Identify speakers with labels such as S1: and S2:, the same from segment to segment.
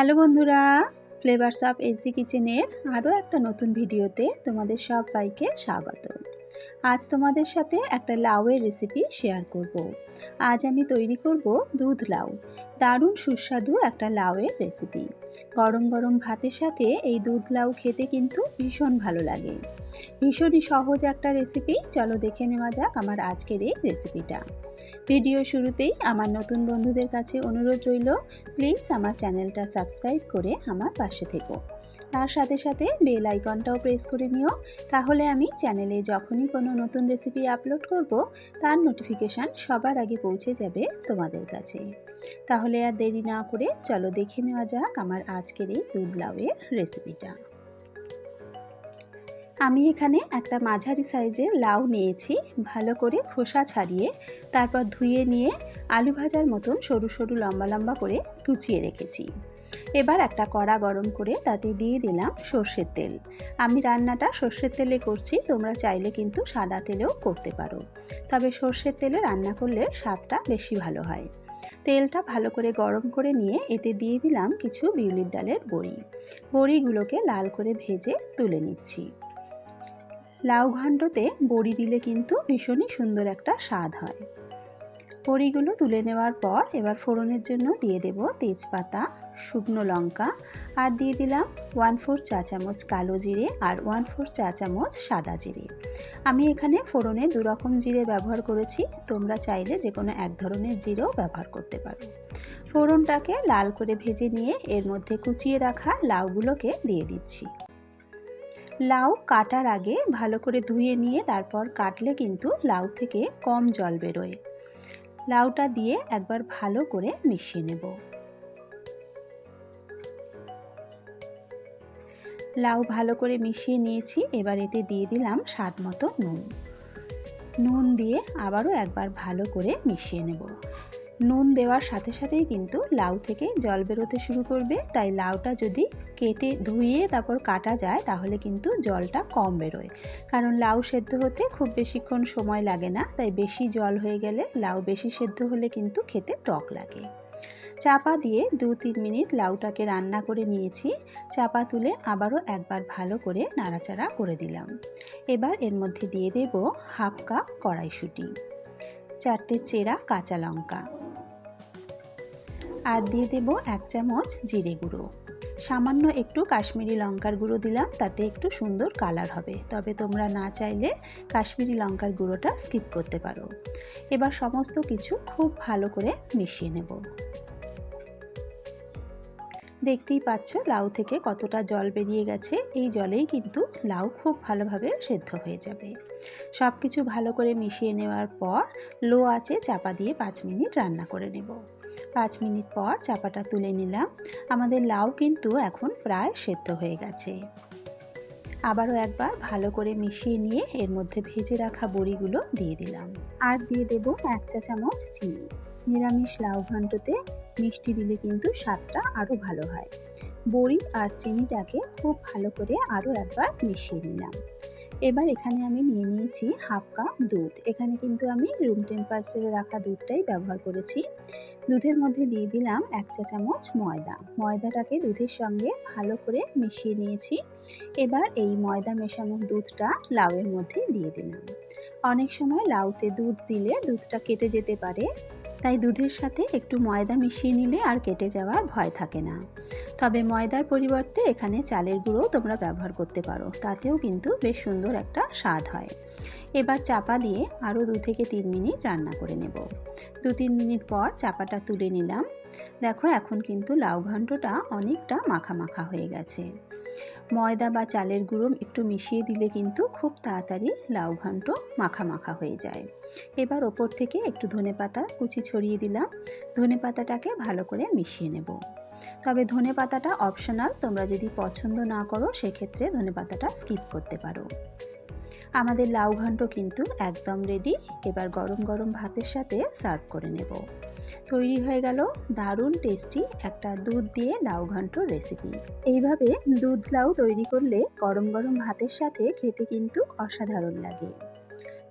S1: Hello বন্ধুরা, flavours of AG কিচেনের আরও একটা নতুন ভিডিওতে তোমাদের সবাইকে স্বাগত। আজ তোমাদের সাথে একটা লাউয়ের রেসিপি শেয়ার করব। আজ আমি তৈরি করব দুধ লাউ। দারুণ সুস্বাদু একটা লাউয়ের রেসিপি। গরম গরম ভাতের সাথে এই দুধ লাউ খেতে কিন্তু ভীষণ ভালো লাগে। ভীষণই সহজ একটা রেসিপি। চলো দেখে নেওয়া যাক আমার আজকের এই রেসিপিটা। ভিডিও শুরুতেই আমার নতুন বন্ধুদের কাছে অনুরোধ রইল, প্লিজ আমার চ্যানেলটা সাবস্ক্রাইব করে আমার পাশে থেকো। তার সাথে সাথে বেল আইকনটাও প্রেস করে নিও, তাহলে আমি চ্যানেলে যখনই কোনো নতুন রেসিপি আপলোড করব তার নোটিফিকেশান সবার আগে পৌঁছে যাবে তোমাদের কাছে। তাহলে আর দেরি না করে চলো দেখে নেওয়া যাক আমার আজকের এই দুধ লাউয়ের রেসিপিটা। আমি এখানে একটা মাঝারি সাইজের লাউ নিয়েছি, ভালো করে খোসা ছাড়িয়ে তারপর ধুয়ে নিয়ে আলু ভাজার মতন সরু সরু লম্বা লম্বা করে কুচিয়ে রেখেছি। এবার একটা কড়া গরম করে তাতে দিয়ে দিলাম সর্ষের তেল। আমি রান্নাটা সর্ষের তেলে করছি, তোমরা চাইলে কিন্তু সাদা তেলেও করতে পারো, তবে সর্ষের তেলে রান্না করলে স্বাদটা বেশি ভালো হয়। তেলটা ভালো করে গরম করে নিয়ে এতে দিয়ে দিলাম কিছু বিউলির ডালের বড়ি। বড়িগুলোকে লাল করে ভেজে তুলে নিচ্ছি। লাউ ঘন্টতে বড়ি দিলে কিন্তু ভীষণই সুন্দর একটা স্বাদ হয়। বড়িগুলো তুলে নেওয়ার পর এবার ফোড়নের জন্য দিয়ে দেব তেজপাতা, শুকনো লঙ্কা, আর দিয়ে দিলাম 1/4 চা চামচ কালো জিরে আর 1/4 চা চামচ সাদা জিরে। আমি এখানে ফোড়নে দু রকম জিরে ব্যবহার করেছি, তোমরা চাইলে যে কোনো এক ধরনের জিরেও ব্যবহার করতে পারো। ফোড়নটাকে লাল করে ভেজে নিয়ে এর মধ্যে কুচিয়ে রাখা লাউগুলোকে দিয়ে দিচ্ছি। লাউ কাটার আগে ভালো করে ধুয়ে নিয়ে তারপর কাটলে কিন্তু লাউ থেকে কম জল বেরোয়। লাউটা দিয়ে একবার ভালো করে মিশিয়ে নেব। লাউ ভালো করে মিশিয়ে নিয়েছি, এবার এতে দিয়ে দিলাম স্বাদ মতো নুন। নুন দিয়ে আবারও একবার ভালো করে মিশিয়ে নেব। নুন দেওয়ার সাথে সাথেই কিন্তু লাউ থেকে জল বেরোতে শুরু করবে, তাই লাউটা যদি কেটে ধুয়ে তারপর কাটা যায় তাহলে কিন্তু জলটা কম বেরোয়, কারণ লাউ সেদ্ধ হতে খুব বেশিক্ষণ সময় লাগে না, তাই বেশি জল হয়ে গেলে লাউ বেশি সেদ্ধ হলে কিন্তু খেতে টক লাগে। চাপা দিয়ে 2-3 মিনিট লাউটাকে রান্না করে নিয়েছি। চাপা তুলে আবারও একবার ভালো করে নাড়াচাড়া করে দিলাম। এবার এর মধ্যে দিয়ে দেব 1/2 কাপ কড়াইশুঁটি, 4টে চেরা কাঁচা লঙ্কা, আর দিয়ে দেব 1 চামচ জিরে গুঁড়ো। সামান্য একটু কাশ্মীরি লঙ্কার গুঁড়ো দিলাম, তাতে একটু সুন্দর কালার হবে, তবে তোমরা না চাইলে কাশ্মীরি লঙ্কার গুঁড়োটা স্কিপ করতে পারো। এবার সমস্ত কিছু খুব ভালো করে মিশিয়ে নেব। দেখতেই পাচ্ছ লাউ থেকে কতটা জল বেরিয়ে গেছে, এই জলেই কিন্তু লাউ খুব ভালোভাবে সেদ্ধ হয়ে যাবে। সব কিছু ভালো করে মিশিয়ে নেওয়ার পর লো আঁচে চাপা দিয়ে 5 মিনিট রান্না করে নেব। 5 মিনিট পর চাপাটা তুলে নিলাম। আমাদের লাউ কিন্তু এখন প্রায় সেদ্ধ হয়ে গেছে। আবারও একবার ভালো করে মিশিয়ে নিয়ে এর মধ্যে ভেজে রাখা বড়িগুলো দিয়ে দিলাম, আর দিয়ে দেব 1 চা চামচ চিনি। নিরামিষ লাউ ঘন্টতে মিষ্টি দিলে কিন্তু স্বাদটা আরও ভালো হয়। বড়ি আর চিনিটাকে খুব ভালো করে আরও একবার মিশিয়ে নিলাম। এবার এখানে আমি নিয়ে নিয়েছি 1/2 কাপ দুধ। এখানে কিন্তু আমি রুম টেম্পারেচারে রাখা দুধটাই ব্যবহার করেছি। দুধের মধ্যে দিয়ে দিলাম 1 চা চামচ ময়দা। ময়দাটাকে দুধের সঙ্গে ভালো করে মিশিয়ে নিয়েছি। এবার এই ময়দা মেশানো দুধটা লাউয়ের মধ্যে দিয়ে দিলাম। অনেক সময় লাউতে দুধ দিলে দুধটা কেটে যেতে পারে, তাই দুধের সাথে একটু ময়দা মিশিয়ে নিলে আর কেটে যাওয়ার ভয় থাকে না। তবে ময়দার পরিবর্তে এখানে চালের গুঁড়োও তোমরা ব্যবহার করতে পারো, তাতেও কিন্তু বেশ সুন্দর একটা স্বাদ হয়। এবার চাপা দিয়ে আরও 2 থেকে 3 মিনিট রান্না করে নেব। 2-3 মিনিট পর চাপাটা তুলে নিলাম। দেখো এখন কিন্তু লাউ ঘন্টটা অনেকটা মাখা মাখা হয়ে গেছে। ময়দা বা চালের গুঁড়ো একটু মিশিয়ে দিলে কিন্তু খুব তাড়াতাড়ি লাউ ঘন্ট মাখা মাখা হয়ে যায়। এবার ওপর থেকে একটু ধনেপাতা কুচি ছড়িয়ে দিলাম। ধনেপাতাটাকে ভালো করে মিশিয়ে নেব। তবে ধনেপাতাটা অপশনাল, তোমরা যদি পছন্দ না করো সেক্ষেত্রে ধনেপাতাটা স্কিপ করতে পারো। আমাদের লাউ ঘন্ট কিন্তু একদম রেডি। এবার গরম গরম ভাতের সাথে সার্ভ করে নেব। তৈরি হয়ে গেল দারুণ টেস্টি একটা দুধ দিয়ে লাউ ঘন্ট রেসিপি। এইভাবে দুধ লাউ তৈরি করলে গরম গরম ভাতের সাথে খেতে কিন্তু অসাধারণ লাগে।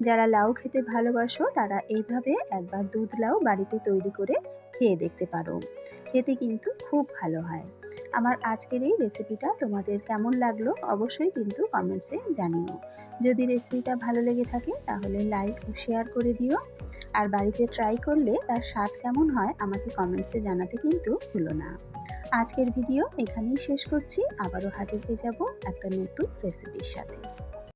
S1: যারা লাউ খেতে ভালোবাসো তারা এইভাবে একবার দুধ লাউ বাড়িতে তৈরি করে খেয়ে দেখতে পারো, খেতে কিন্তু খুব ভালো হয়। আমার আজকের এই রেসিপিটা তোমাদের কেমন লাগলো অবশ্যই কিন্তু কমেন্টসে জানিও। যদি রেসিপিটা ভালো লেগে থাকে তাহলে লাইক ও শেয়ার করে দিও। আর বাড়িতে ট্রাই করলে তার স্বাদ কেমন হয় আমাকে কমেন্টসে জানাতে কিন্তু ভুলো না। আজকের ভিডিও এখানেই শেষ করছি, আবারও হাজির হয়ে যাব একটা নতুন রেসিপির সাথে।